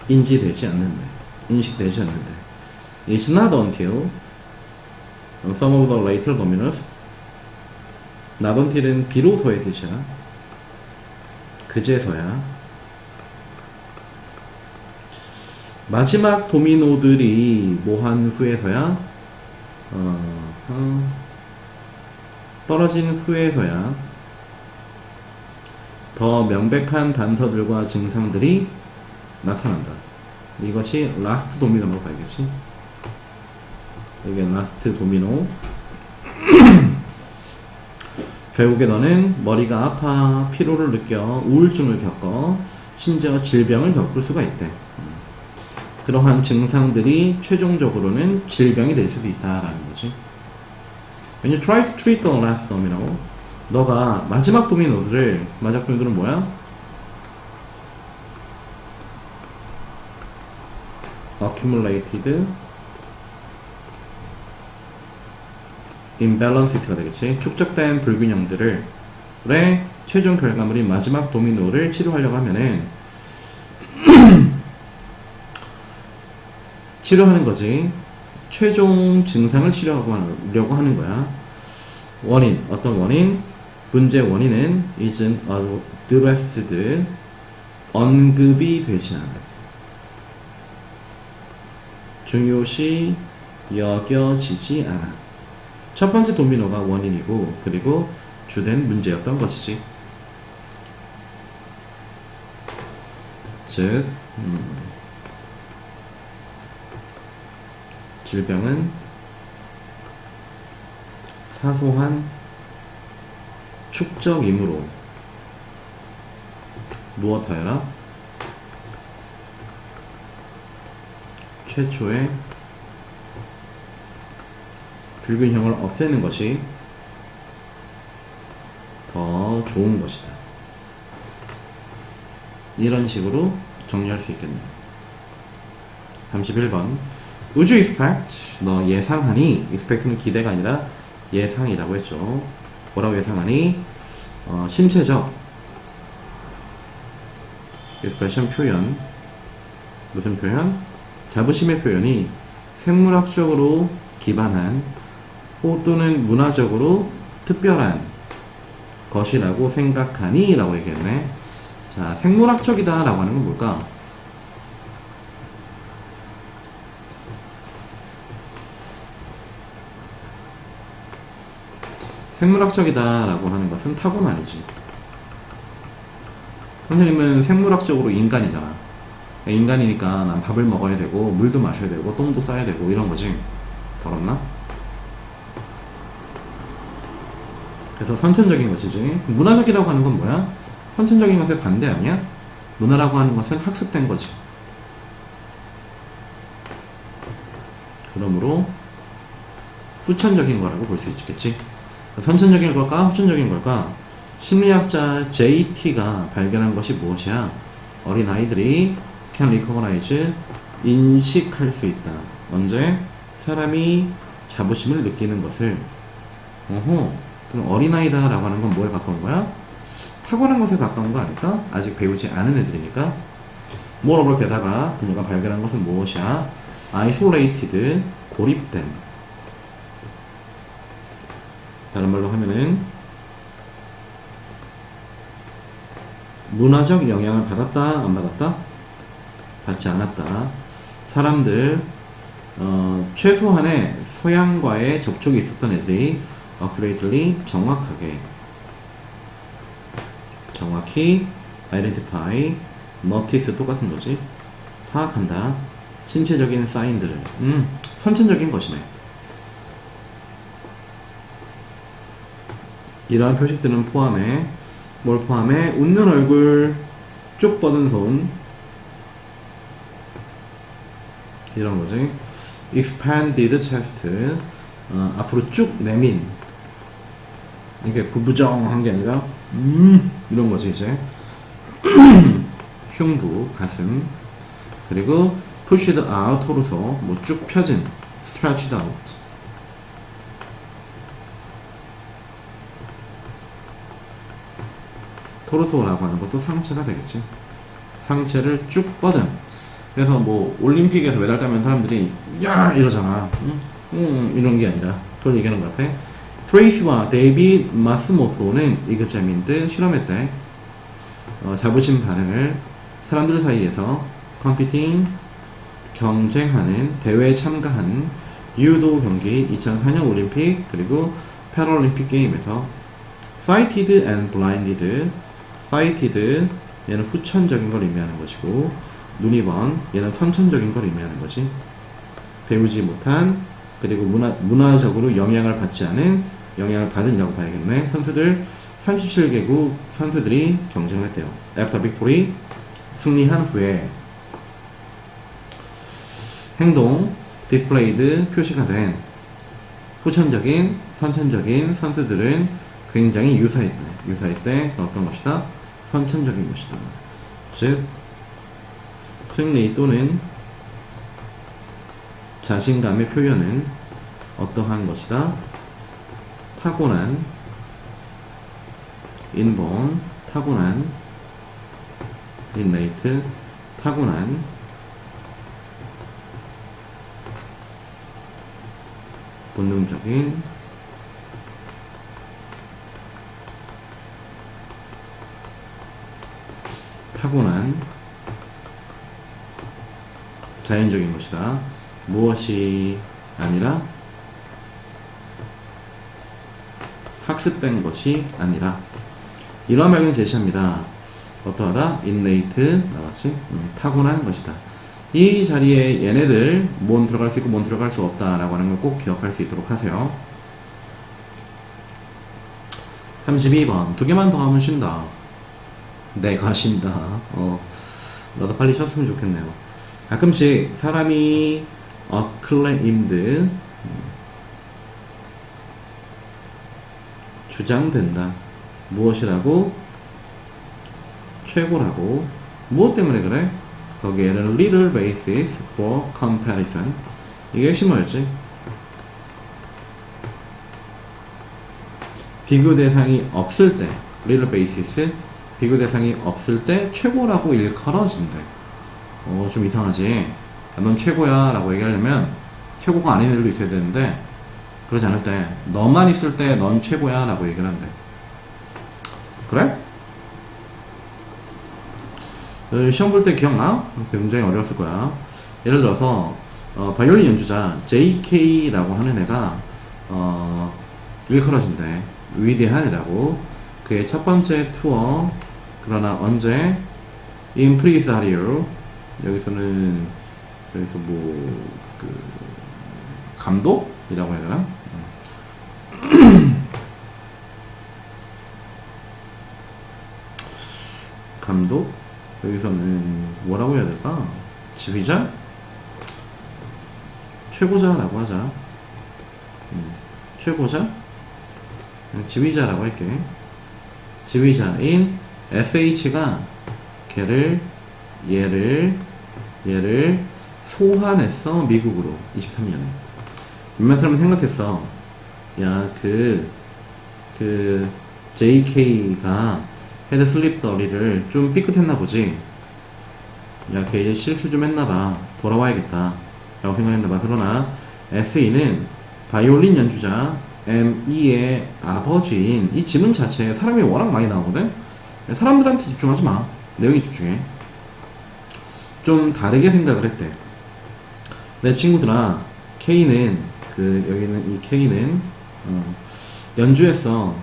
인식되지 않는데. It's not until some of the later dominos. not until은 비로소의 뜻이야. 그제서야 마지막 도미노들이 뭐한 후에서야 떨어진 후에서야 더 명백한 단서들과 증상들이 나타난다. 이것이 라스트 도미노라고 봐야겠지. 이게 라스트 도미노. 결국에 너는 머리가 아파, 피로를 느껴, 우울증을 겪어, 심지어 질병을 겪을 수가 있대. 그러한 증상들이 최종적으로는 질병이 될 수도 있다라는 거지. When you try to treat the last domino, 너가 마지막 도미노들을, 마지막 도미노들은 뭐야? accumulated imbalances가 되겠지. 축적된 불균형들의 최종 결과물인 마지막 도미노를 치료하려고 하면은 치료하는 거지. 최종 증상을 치료하려고 하는 거야. 원인, 어떤 원인? 문제 원인은 isn't addressed, 언급이 되지 않아. 중요시 여겨지지 않아. 첫 번째 도미노가 원인이고, 그리고 주된 문제였던 것이지. 즉, 질병은 사소한 축적이므로 무엇하여라? 최초의 불균형을 없애는 것이 더 좋은 것이다. 이런 식으로 정리할 수 있겠네요. 31번. Would you expect? 너 예상하니? expect는 기대가 아니라 예상이라고 했죠. 뭐라고 예상하니? 신체적 expression 표현. 무슨 표현? 자부심의 표현이 생물학적으로 기반한 또는 문화적으로 특별한 것이라고 생각하니? 라고 얘기했네. 자, 생물학적이다 라고 하는 건 뭘까? 생물학적이다 라고 하는 것은 타고난이지. 선생님은 생물학적으로 인간이잖아. 인간이니까 난 밥을 먹어야 되고 물도 마셔야 되고 똥도 싸야 되고 이런 거지. 더럽나? 그래서 선천적인 것이지. 문화적이라고 하는 건 뭐야? 선천적인 것의 반대 아니야? 문화라고 하는 것은 학습된 거지. 그러므로 후천적인 거라고 볼 수 있겠지. 선천적인 걸까? 후천적인 걸까? 심리학자 JT가 발견한 것이 무엇이야? 어린아이들이 can recognize, 인식할 수 있다. 언제? 사람이 자부심을 느끼는 것을. 그럼 어린아이다 라고 하는 건 뭐에 가까운 거야? 타고난 것에 가까운 거 아닐까? 아직 배우지 않은 애들이니까. 모reover 게다가 그녀가 발견한 것은 무엇이야? isolated, 고립된. 다른 말로 하면은 문화적 영향을 받았다, 안 받았다? 받지 않았다. 사람들 최소한의 소양과의 접촉이 있었던 애들이 accurately, 정확히 identify, notice 똑같은 거지. 파악한다. 신체적인 사인들을 선천적인 것이네. 이러한 표식들은 포함해 뭘 포함해? 웃는 얼굴, 쭉 뻗은 손 이런 거지. expanded chest, 앞으로 쭉 내민. 이게 구부정한 게 아니라 이런 거지 이제. 흉부, 가슴. 그리고 pushed out, 토르소, 뭐 쭉 펴진, stretched out. 토르소라고 하는 것도 상체가 되겠지. 상체를 쭉 뻗은. 그래서 뭐 올림픽에서 메달 따면 사람들이 야 이러잖아. 이런 게 아니라 그걸 얘기하는 것 같아. 트레이스와 데이빗 마스모토는 이그자민드 실험했대. 자부심 반응을 사람들 사이에서 competing, 경쟁하는 대회에 참가한 유도 경기 2004년 올림픽 그리고 패럴림픽 게임에서 sighted and blinded. sighted 얘는 후천적인 걸 의미하는 것이고 눈이 먼 얘는 선천적인 걸 의미하는 거지. 배우지 못한 그리고 문화적으로 영향을 받지 않은 영향을 받은이라고 봐야겠네. 선수들 37개국 선수들이 경쟁을 했대요. After victory, 승리한 후에 행동 displayed, 표시가 된 후천적인 선천적인 선수들은 굉장히 유사했대. 어떤 것이다? 선천적인 것이다. 즉 승리 또는 자신감의 표현은 어떠한 것이다? 타고난 inborn, 타고난 innate, 타고난 본능적인 타고난 자연적인 것이다. 무엇이 아니라 학습된 것이 아니라. 이러한 발견을 제시합니다. 어떠하다? innate 나왔지? 타고난 것이다. 이 자리에 얘네들 뭔 들어갈 수 있고 뭔 들어갈 수 없다 라고 하는 걸 꼭 기억할 수 있도록 하세요. 32번 두 개만 더 하면 쉰다. 내가 쉰다. 나도 빨리 쉬었으면 좋겠네요. 가끔씩 사람이 acclaimed, 주장된다. 무엇이라고? 최고라고. 무엇 때문에 그래? 거기에는 little basis for comparison. 이게 핵심 뭐였지? 비교 대상이 없을 때 little basis, 비교 대상이 없을 때 최고라고 일컬어진대. 좀 이상하지? 넌 최고야 라고 얘기하려면 최고가 아닌 애들도 있어야 되는데, 그러지 않을 때 너만 있을 때 넌 최고야 라고 얘기를 한대. 그래? 시험 볼 때 기억나? 굉장히 어려웠을 거야. 예를 들어서 바이올린 연주자 JK라고 하는 애가 일컬어진대. 위대한이라고. 그의 첫 번째 투어. 그러나 언제? 임프리사리오. 여기서는 감독이라고 해야 되나? 감독? 여기서는 뭐라고 해야 될까? 지휘자? 최고자라고 하자. 최고자? 지휘자라고 할게. 지휘자인 SH가 얘를 소환했어. 미국으로 23년에. 몇몇 사람은 생각했어. 야, JK가 헤드 슬립 더리를 좀 삐끗했나 보지. 야, 걔 이제 실수 좀 했나봐. 돌아와야겠다 라고 생각했나봐. 그러나 SE는 바이올린 연주자 ME의 아버지인 이 지문 자체에 사람이 워낙 많이 나오거든. 사람들한테 집중하지 마. 내용에 집중해. 좀 다르게 생각을 했대. 내 친구들아, K는 여기 있는 이 K는 연주했어.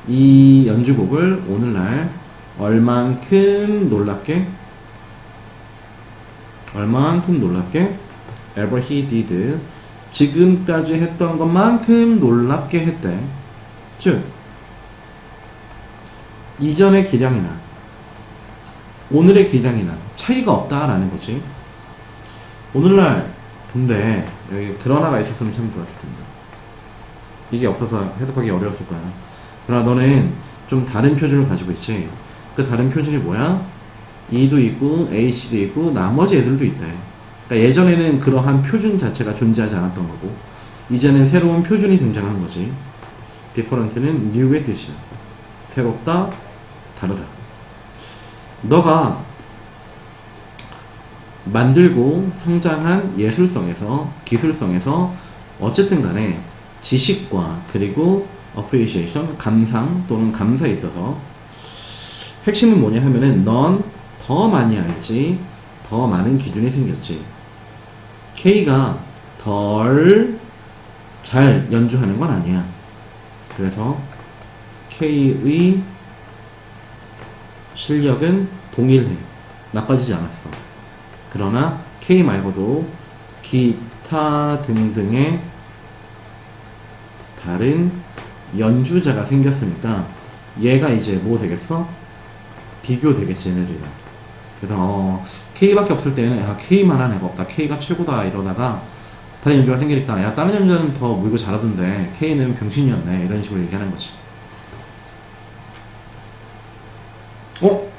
이 연주곡을 오늘날 얼만큼 놀랍게 ever he did, 지금까지 했던 것만큼 놀랍게 했대. 즉 이전의 기량이나 오늘의 기량이나 차이가 없다라는 거지. 오늘날 근데 여기 그러나가 있었으면 참 좋았을 텐데, 이게 없어서 해석하기 어려웠을 거야. 그러나 너는 좀 다른 표준을 가지고 있지. 그 다른 표준이 뭐야? E도 있고 H도 있고 나머지 애들도 있대. 그러니까 예전에는 그러한 표준 자체가 존재하지 않았던 거고, 이제는 새로운 표준이 등장한 거지. different는 new의 뜻이야. 새롭다, 다르다. 너가 만들고 성장한 예술성에서, 기술성에서 어쨌든 간에 지식과 그리고 appreciation, 감상 또는 감사에 있어서 핵심은 뭐냐 하면은 넌 더 많이 알지, 더 많은 기준이 생겼지. K가 덜 잘 연주하는 건 아니야. 그래서 K의 실력은 동일해. 나빠지지 않았어. 그러나 K 말고도 기타 등등의 다른 연주자가 생겼으니까 얘가 이제 뭐 되겠어? 비교 되겠지, 얘네들이랑. 그래서 K밖에 없을 때는 야, K만한 애가 없다, K가 최고다 이러다가 다른 연주가 생기니까 야, 다른 연주자는 더 물고 잘하던데 K는 병신이었네, 이런 식으로 얘기하는 거지.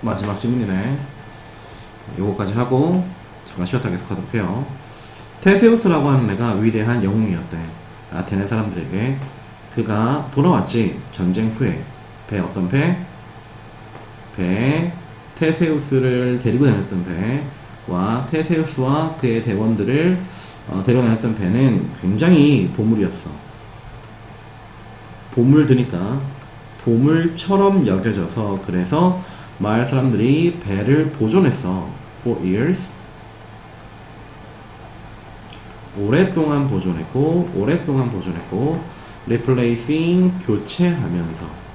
마지막 질문이네. 요거까지 하고 잠깐 쉬었다 계속하도록 해요. 테세우스라고 하는 애가 위대한 영웅이었대, 아테네 사람들에게. 그가 돌아왔지, 전쟁 후에. 어떤 배? 테세우스를 데리고 다녔던 배와 테세우스와 그의 대원들을 데려다녔던 배는 굉장히 보물이었어. 보물드니까 보물처럼 여겨져서, 그래서 마을 사람들이 배를 보존했어. for years. 오랫동안 보존했고 replacing, 교체하면서.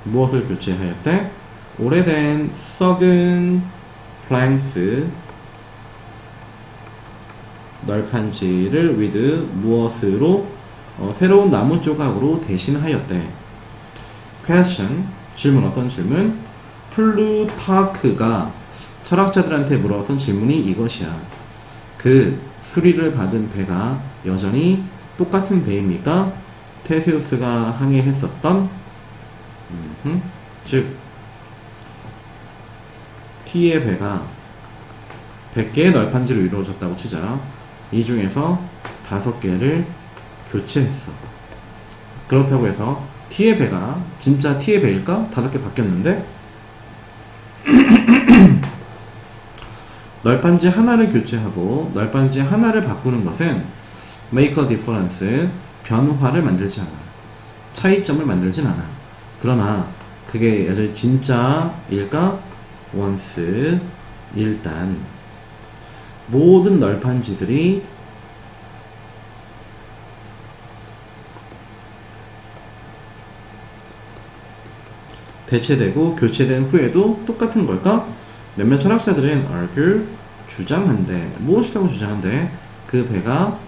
무엇을 교체하였대? 오래된 썩은 플랭스, 널판지를 with 무엇으로? 새로운 나무 조각으로 대신하였대. question, 질문. 어떤 질문? 플루타크가 철학자들한테 물어봤던 질문이 이것이야. 그 수리를 받은 배가 여전히 똑같은 배입니까? 테세우스가 항해했었던 즉 T의 배가 100개의 널판지로 이루어졌다고 치자. 이 중에서 5개를 교체했어. 그렇다고 해서 T의 배가 진짜 T의 배일까? 5개 바뀌었는데 널판지 하나를 교체하고 널판지 하나를 바꾸는 것은 make a difference, 변화를 만들지 않아. 차이점을 만들진 않아. 그러나 그게 여전히 진짜일까? once, 일단 모든 널판지들이 대체되고 교체된 후에도 똑같은 걸까? 몇몇 철학자들은 argue, 주장한대. 무엇이라고 주장한대? 그 배가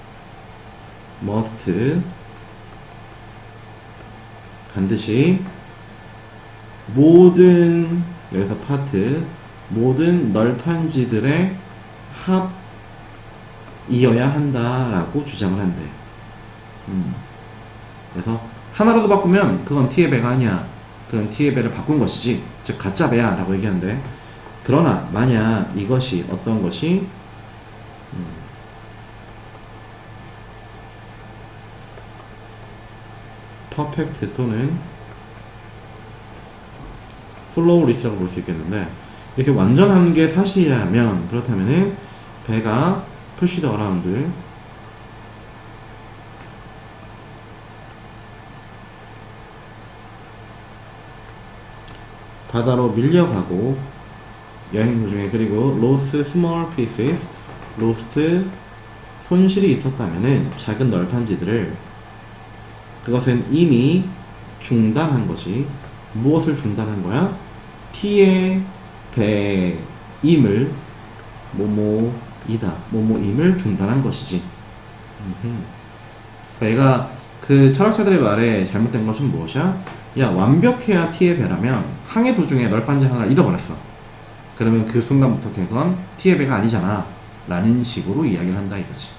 must, 반드시 모든, 여기서 파트, 모든 널판지들의 합이어야 한다라고 주장을 한대. 그래서 하나라도 바꾸면 그건 T의 배가 아니야. 그건 T의 배를 바꾼 것이지. 즉 가짜 배야 라고 얘기하는데, 그러나 만약 이것이 어떤 것이 퍼펙트 또는 플로우리스라고 볼 수 있겠는데, 이렇게 완전한 게 사실이라면, 그렇다면은 배가 push the around, 바다로 밀려가고 여행 도중에, 그리고 lost small pieces, lost 손실이 있었다면은 작은 널판지들을, 그것은 이미 중단한 것이, 무엇을 중단한 거야? T의 배임을, 뭐뭐이다, 뭐뭐임을 중단한 것이지. 그러니까 얘가 그 철학자들의 말에 잘못된 것은 무엇이야? 야, 완벽해야 T의 배라면 항해 도중에 널판지 하나를 잃어버렸어. 그러면 그 순간부터 그건 T의 배가 아니잖아 라는 식으로 이야기를 한다 이거지.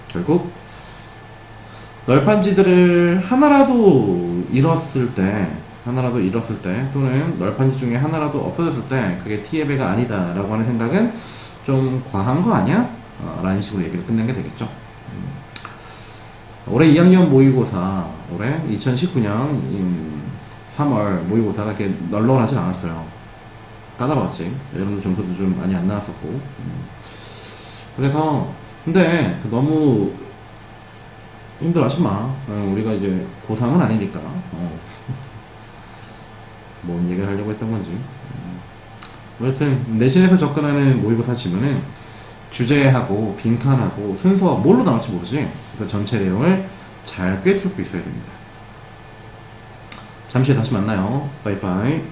결국 널판지들을 하나라도 잃었을 때, 또는 널판지 중에 하나라도 없어졌을 때 그게 T의 배가 아니다 라고 하는 생각은 좀 과한 거 아니야? 라는 식으로 얘기를 끝낸 게 되겠죠. 올해 2학년 모의고사, 올해 2019년 3월 모의고사가 이렇게 널널하진 않았어요. 까다로웠지. 여러분들 점수도 좀 많이 안 나왔었고. 그래서 근데 너무 힘들어하지 마. 우리가 이제 고3은 아니니까. 뭔 얘기를 하려고 했던 건지. 여튼 내신에서 접근하는 모의고사 지문은 주제하고 빈칸하고 순서가 뭘로 나올지 모르지. 그래서 전체 내용을 잘 꿰뚫고 있어야 됩니다. 잠시 후에 다시 만나요. 바이바이.